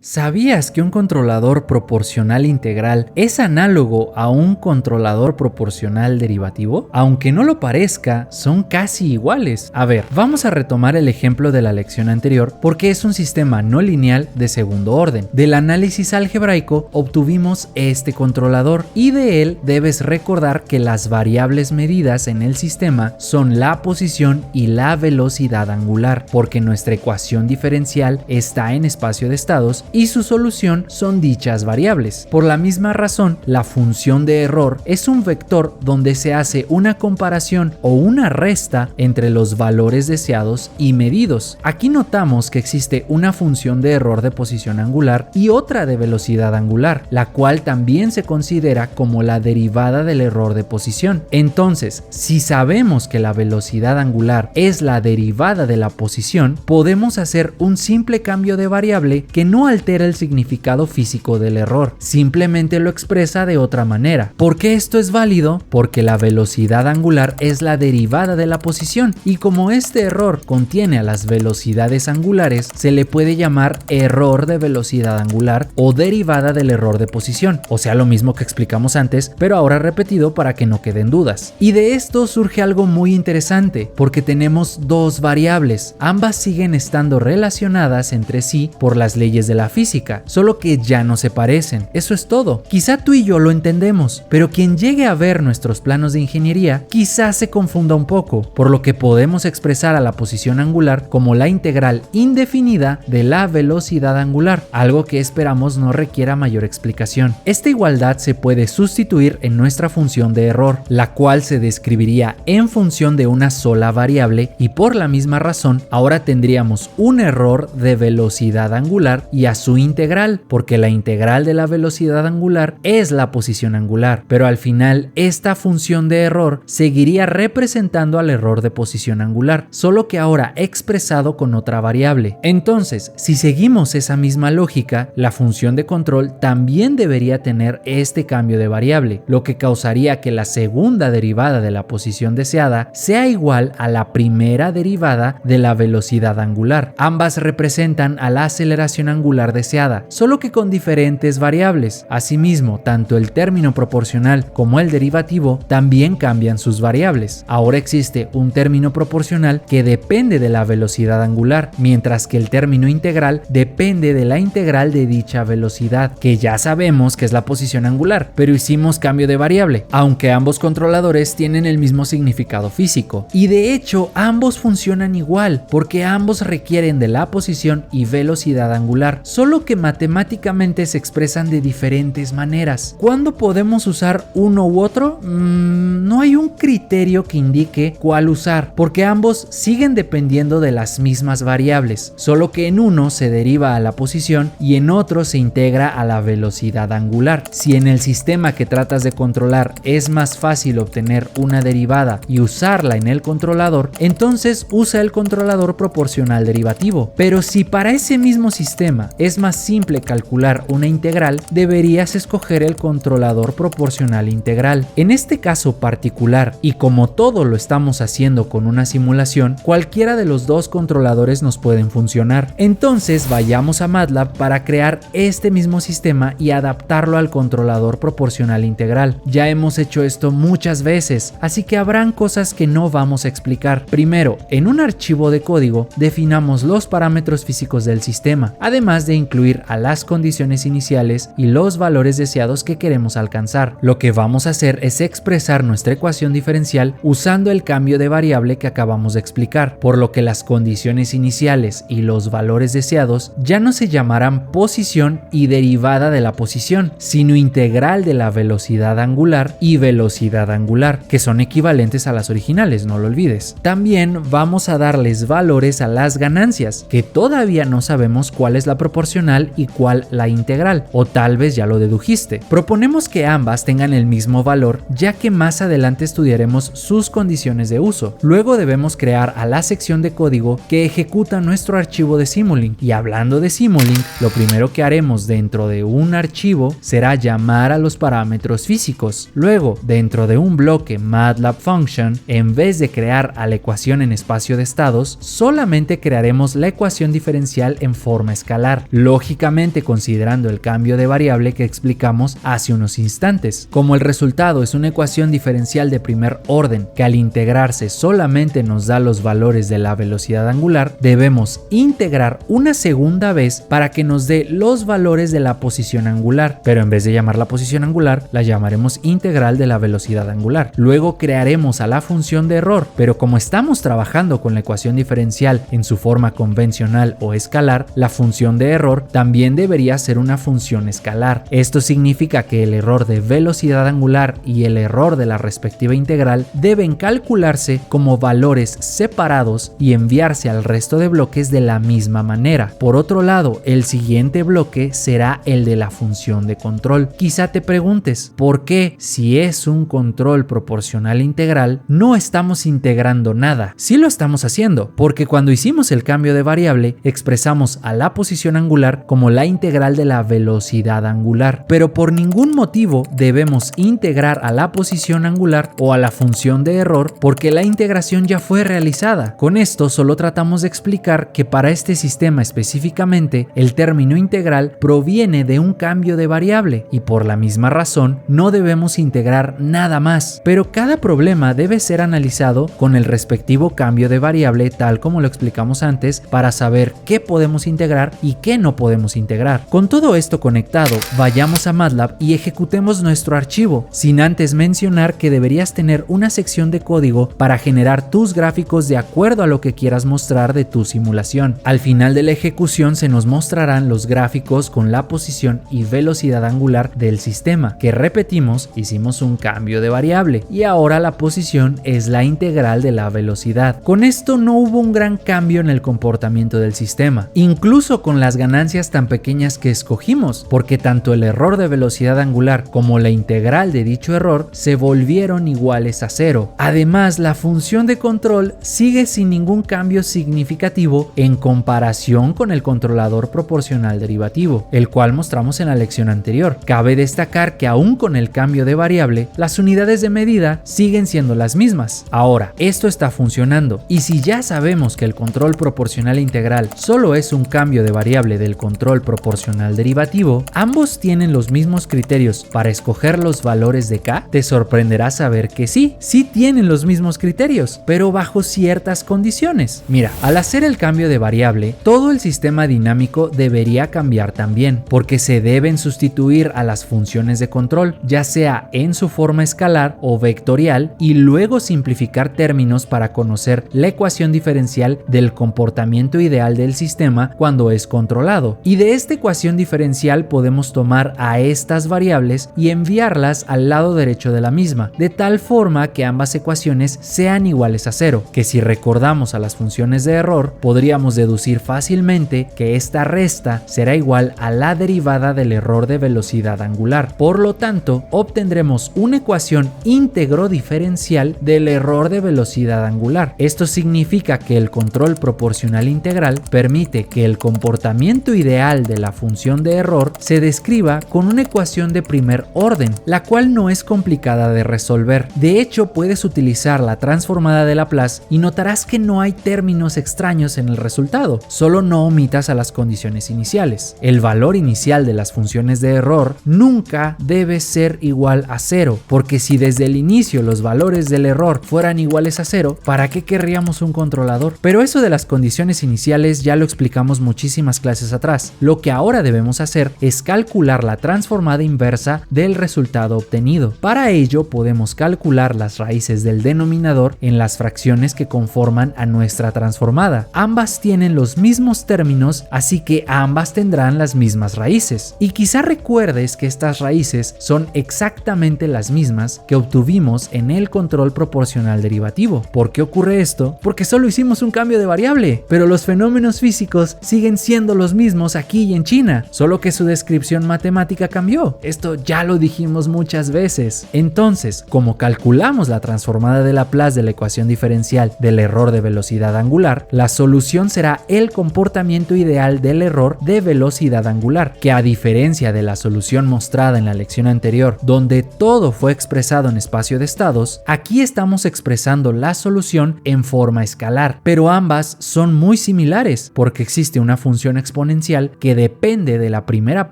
¿Sabías que un controlador proporcional integral es análogo a un controlador proporcional derivativo? Aunque no lo parezca, son casi iguales. A ver, vamos a retomar el ejemplo de la lección anterior porque es un sistema no lineal de segundo orden. Del análisis algebraico obtuvimos este controlador y de él debes recordar que las variables medidas en el sistema son la posición y la velocidad angular, porque nuestra ecuación diferencial está en espacio de estados y su solución son dichas variables. Por la misma razón, la función de error es un vector donde se hace una comparación o una resta entre los valores deseados y medidos. Aquí notamos que existe una función de error de posición angular y otra de velocidad angular, la cual también se considera como la derivada del error de posición. Entonces, si sabemos que la velocidad angular es la derivada de la posición, podemos hacer un simple cambio de variable que no altera el significado físico del error, simplemente lo expresa de otra manera. ¿Por qué esto es válido? Porque la velocidad angular es la derivada de la posición y como este error contiene a las velocidades angulares, se le puede llamar error de velocidad angular o derivada del error de posición, o sea, lo mismo que explicamos antes, pero ahora repetido para que no queden dudas. Y de esto surge algo muy interesante, porque tenemos dos variables, ambas siguen estando relacionadas entre sí por las leyes de la física, solo que ya no se parecen. Eso es todo. Quizá tú y yo lo entendemos, pero quien llegue a ver nuestros planos de ingeniería quizá se confunda un poco, por lo que podemos expresar a la posición angular como la integral indefinida de la velocidad angular, algo que esperamos no requiera mayor explicación. Esta igualdad se puede sustituir en nuestra función de error, la cual se describiría en función de una sola variable y por la misma razón ahora tendríamos un error de velocidad angular y a su integral, porque la integral de la velocidad angular es la posición angular, pero al final esta función de error seguiría representando al error de posición angular, solo que ahora expresado con otra variable. Entonces, si seguimos esa misma lógica, la función de control también debería tener este cambio de variable, lo que causaría que la segunda derivada de la posición deseada sea igual a la primera derivada de la velocidad angular. Ambas representan a la aceleración angular deseada, solo que con diferentes variables. Asimismo, tanto el término proporcional como el derivativo también cambian sus variables. Ahora existe un término proporcional que depende de la velocidad angular, mientras que el término integral depende de la integral de dicha velocidad, que ya sabemos que es la posición angular, pero hicimos cambio de variable, aunque ambos controladores tienen el mismo significado físico. Y de hecho, ambos funcionan igual, porque ambos requieren de la posición y velocidad angular, solo que matemáticamente se expresan de diferentes maneras. ¿Cuándo podemos usar uno u otro? No hay un criterio que indique cuál usar, porque ambos siguen dependiendo de las mismas variables, solo que en uno se deriva a la posición y en otro se integra a la velocidad angular. Si en el sistema que tratas de controlar es más fácil obtener una derivada y usarla en el controlador, entonces usa el controlador proporcional derivativo. Pero si para ese mismo sistema es más simple calcular una integral, deberías escoger el controlador proporcional integral. En este caso particular, y como todo lo estamos haciendo con una simulación, cualquiera de los dos controladores nos pueden funcionar. Entonces vayamos a MATLAB para crear este mismo sistema y adaptarlo al controlador proporcional integral. Ya hemos hecho esto muchas veces, así que habrán cosas que no vamos a explicar. Primero, en un archivo de código definamos los parámetros físicos del sistema, además de incluir a las condiciones iniciales y los valores deseados que queremos alcanzar. Lo que vamos a hacer es expresar nuestra ecuación diferencial usando el cambio de variable que acabamos de explicar, por lo que las condiciones iniciales y los valores deseados ya no se llamarán posición y derivada de la posición, sino integral de la velocidad angular y velocidad angular, que son equivalentes a las originales, no lo olvides. También vamos a darles valores a las ganancias, que todavía no sabemos cuál es la proporcional y cuál la integral, o tal vez ya lo dedujiste. Proponemos que ambas tengan el mismo valor, ya que más adelante estudiaremos sus condiciones de uso. Luego debemos crear a la sección de código que ejecuta nuestro archivo de Simulink. Y hablando de Simulink, lo primero que haremos dentro de un archivo será llamar a los parámetros físicos. Luego, dentro de un bloque MATLAB Function, en vez de crear a la ecuación en espacio de estados, solamente crearemos la ecuación diferencial en forma escalar, lógicamente considerando el cambio de variable que explicamos hace unos instantes. Como el resultado es una ecuación diferencial de primer orden que al integrarse solamente nos da los valores de la velocidad angular, debemos integrar una segunda vez para que nos dé los valores de la posición angular, pero en vez de llamarla posición angular, la llamaremos integral de la velocidad angular. Luego crearemos a la función de error, pero como estamos trabajando con la ecuación diferencial en su forma convencional o escalar, la función de error también debería ser una función escalar. Esto significa que el error de velocidad angular y el error de la respectiva integral deben calcularse como valores separados y enviarse al resto de bloques de la misma manera. Por otro lado, el siguiente bloque será el de la función de control. Quizá te preguntes, ¿por qué si es un control proporcional integral no estamos integrando nada? Sí lo estamos haciendo, porque cuando hicimos el cambio de variable expresamos a la posición angular como la integral de la velocidad angular, pero por ningún motivo debemos integrar a la posición angular o a la función de error porque la integración ya fue realizada. Con esto solo tratamos de explicar que para este sistema específicamente el término integral proviene de un cambio de variable y por la misma razón no debemos integrar nada más, pero cada problema debe ser analizado con el respectivo cambio de variable tal como lo explicamos antes para saber qué podemos integrar y qué no podemos integrar. Con todo esto conectado, vayamos a MATLAB y ejecutemos nuestro archivo, sin antes mencionar que deberías tener una sección de código para generar tus gráficos de acuerdo a lo que quieras mostrar de tu simulación. Al final de la ejecución se nos mostrarán los gráficos con la posición y velocidad angular del sistema, que repetimos, hicimos un cambio de variable y ahora la posición es la integral de la velocidad. Con esto no hubo un gran cambio en el comportamiento del sistema, incluso con las ganancias tan pequeñas que escogimos, porque tanto el error de velocidad angular como la integral de dicho error se volvieron iguales a cero. Además, la función de control sigue sin ningún cambio significativo en comparación con el controlador proporcional derivativo, el cual mostramos en la lección anterior. Cabe destacar que aún con el cambio de variable, las unidades de medida siguen siendo las mismas. Ahora, esto está funcionando, y si ya sabemos que el control proporcional integral solo es un cambio de variable del control proporcional derivativo, ambos tienen los mismos criterios para escoger los valores de k, te sorprenderá saber que sí tienen los mismos criterios, pero bajo ciertas condiciones. Mira, al hacer el cambio de variable, todo el sistema dinámico debería cambiar también, porque se deben sustituir a las funciones de control, ya sea en su forma escalar o vectorial, y luego simplificar términos para conocer la ecuación diferencial del comportamiento ideal del sistema cuando es controlado. Y de esta ecuación diferencial podemos tomar a estas variables y enviarlas al lado derecho de la misma, de tal forma que ambas ecuaciones sean iguales a cero, que si recordamos a las funciones de error, podríamos deducir fácilmente que esta resta será igual a la derivada del error de velocidad angular. Por lo tanto, obtendremos una ecuación íntegro diferencial del error de velocidad angular. Esto significa que el control proporcional integral permite que el comportamiento ideal de la función de error se describa con una ecuación de primer orden, la cual no es complicada de resolver. De hecho, puedes utilizar la transformada de Laplace y notarás que no hay términos extraños en el resultado, solo no omitas a las condiciones iniciales. El valor inicial de las funciones de error nunca debe ser igual a cero, porque si desde el inicio los valores del error fueran iguales a cero, ¿para qué querríamos un controlador? Pero eso de las condiciones iniciales ya lo explicamos muchísimas clases atrás. Lo que ahora debemos hacer es calcular la transformada inversa del resultado obtenido. Para ello podemos calcular las raíces del denominador en las fracciones que conforman a nuestra transformada. Ambas tienen los mismos términos, así que ambas tendrán las mismas raíces. Y quizá recuerdes que estas raíces son exactamente las mismas que obtuvimos en el control proporcional derivativo. ¿Por qué ocurre esto? Porque solo hicimos un cambio de variable, pero los fenómenos físicos siguen siendo los mismos aquí y en China, solo que su descripción matemática cambió. Esto ya lo dijimos muchas veces. Entonces, como calculamos la transformada de Laplace de la ecuación diferencial del error de velocidad angular, la solución será el comportamiento ideal del error de velocidad angular, que a diferencia de la solución mostrada en la lección anterior, donde todo fue expresado en espacio de estados, aquí estamos expresando la solución en forma escalar, pero ambas son muy similares porque existe una función exponencial exponencial que depende de la primera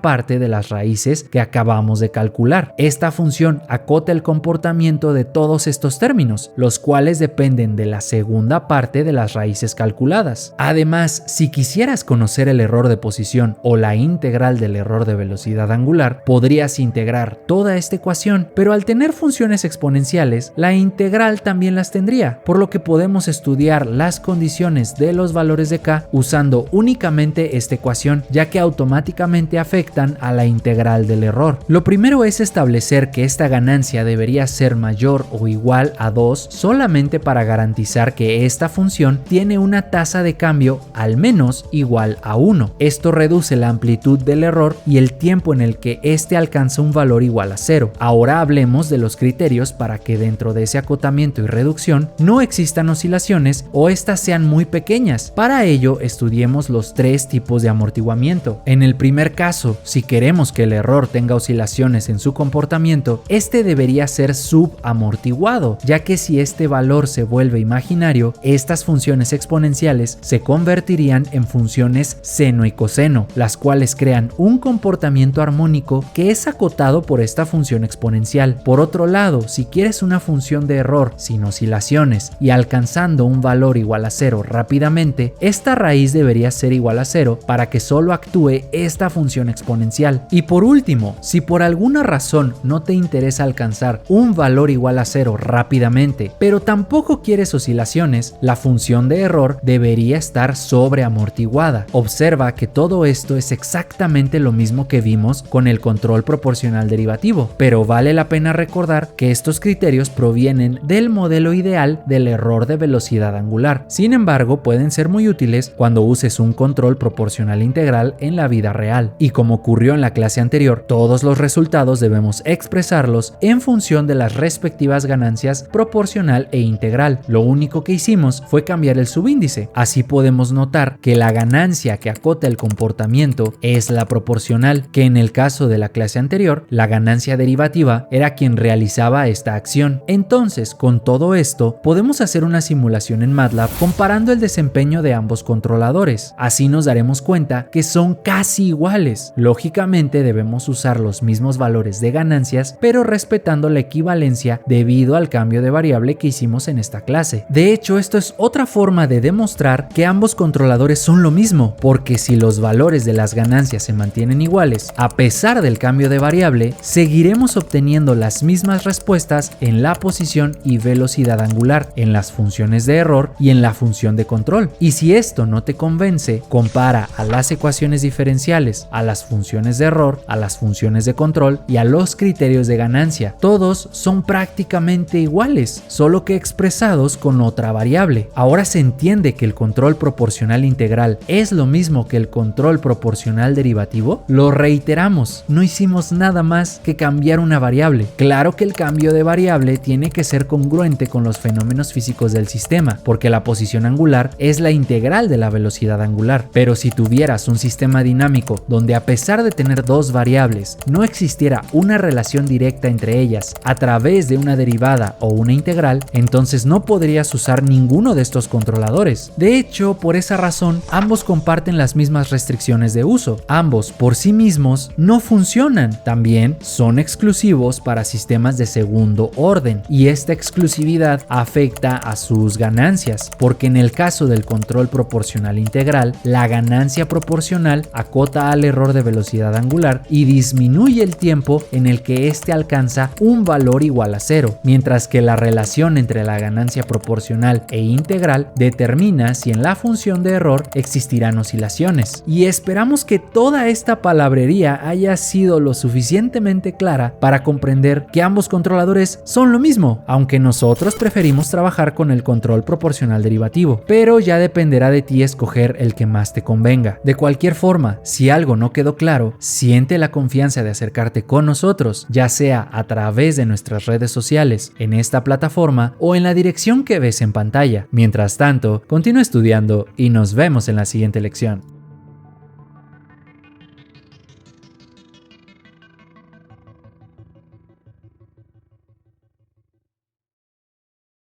parte de las raíces que acabamos de calcular. Esta función acota el comportamiento de todos estos términos, los cuales dependen de la segunda parte de las raíces calculadas. Además, si quisieras conocer el error de posición o la integral del error de velocidad angular, podrías integrar toda esta ecuación, pero al tener funciones exponenciales, la integral también las tendría, por lo que podemos estudiar las condiciones de los valores de k usando únicamente esta ecuación, ya que automáticamente afectan a la integral del error. Lo primero es establecer que esta ganancia debería ser mayor o igual a 2 solamente para garantizar que esta función tiene una tasa de cambio al menos igual a 1. Esto reduce la amplitud del error y el tiempo en el que éste alcanza un valor igual a 0. Ahora hablemos de los criterios para que dentro de ese acotamiento y reducción no existan oscilaciones o estas sean muy pequeñas. Para ello estudiemos los tres tipos de amortiguamiento. En el primer caso, si queremos que el error tenga oscilaciones en su comportamiento, este debería ser subamortiguado, ya que si este valor se vuelve imaginario, estas funciones exponenciales se convertirían en funciones seno y coseno, las cuales crean un comportamiento armónico que es acotado por esta función exponencial. Por otro lado, si quieres una función de error sin oscilaciones y alcanzando un valor igual a 0 rápidamente, esta raíz debería ser igual a 0 para que solo actúe esta función exponencial. Y por último, si por alguna razón no te interesa alcanzar un valor igual a 0 rápidamente, pero tampoco quieres oscilaciones, la función de error debería estar sobreamortiguada. Observa que todo esto es exactamente lo mismo que vimos con el control proporcional derivativo, pero vale la pena recordar que estos criterios provienen del modelo ideal del error de velocidad angular. Sin embargo, pueden ser muy útiles cuando uses un control proporcional integral en la vida real. Y como ocurrió en la clase anterior, todos los resultados debemos expresarlos en función de las respectivas ganancias proporcional e integral. Lo único que hicimos fue cambiar el subíndice. Así podemos notar que la ganancia que acota el comportamiento es la proporcional, que en el caso de la clase anterior, la ganancia derivativa era quien realizaba esta acción. Entonces, con todo esto, podemos hacer una simulación en MATLAB comparando el desempeño de ambos controladores. Así nos daremos cuenta que son casi iguales. Lógicamente debemos usar los mismos valores de ganancias, pero respetando la equivalencia debido al cambio de variable que hicimos en esta clase. De hecho, esto es otra forma de demostrar que ambos controladores son lo mismo, porque si los valores de las ganancias se mantienen iguales, a pesar del cambio de variable, seguiremos obteniendo las mismas respuestas en la posición y velocidad angular, en las funciones de error y en la función de control. Y si esto no te convence, compara a las ecuaciones diferenciales, a las funciones de error, a las funciones de control y a los criterios de ganancia. Todos son prácticamente iguales, solo que expresados con otra variable. Ahora se entiende que el control proporcional integral es lo mismo que el control proporcional derivativo. Lo reiteramos, no hicimos nada más que cambiar una variable. Claro que el cambio de variable tiene que ser congruente con los fenómenos físicos del sistema, porque la posición angular es la integral de la velocidad angular. Pero si tuvieras un sistema dinámico donde a pesar de tener dos variables no existiera una relación directa entre ellas a través de una derivada o una integral, entonces no podrías usar ninguno de estos controladores. De hecho, por esa razón, ambos comparten las mismas restricciones de uso. Ambos por sí mismos no funcionan. También son exclusivos para sistemas de segundo orden, y esta exclusividad afecta a sus ganancias, porque en el caso del control proporcional integral, la ganancia proporcional acota al error de velocidad angular y disminuye el tiempo en el que éste alcanza un valor igual a 0, mientras que la relación entre la ganancia proporcional e integral determina si en la función de error existirán oscilaciones. Y esperamos que toda esta palabrería haya sido lo suficientemente clara para comprender que ambos controladores son lo mismo, aunque nosotros preferimos trabajar con el control proporcional derivativo, pero ya dependerá de ti escoger el que más te convenga. De cualquier forma, si algo no quedó claro, siente la confianza de acercarte con nosotros, ya sea a través de nuestras redes sociales, en esta plataforma o en la dirección que ves en pantalla. Mientras tanto, continúa estudiando y nos vemos en la siguiente lección.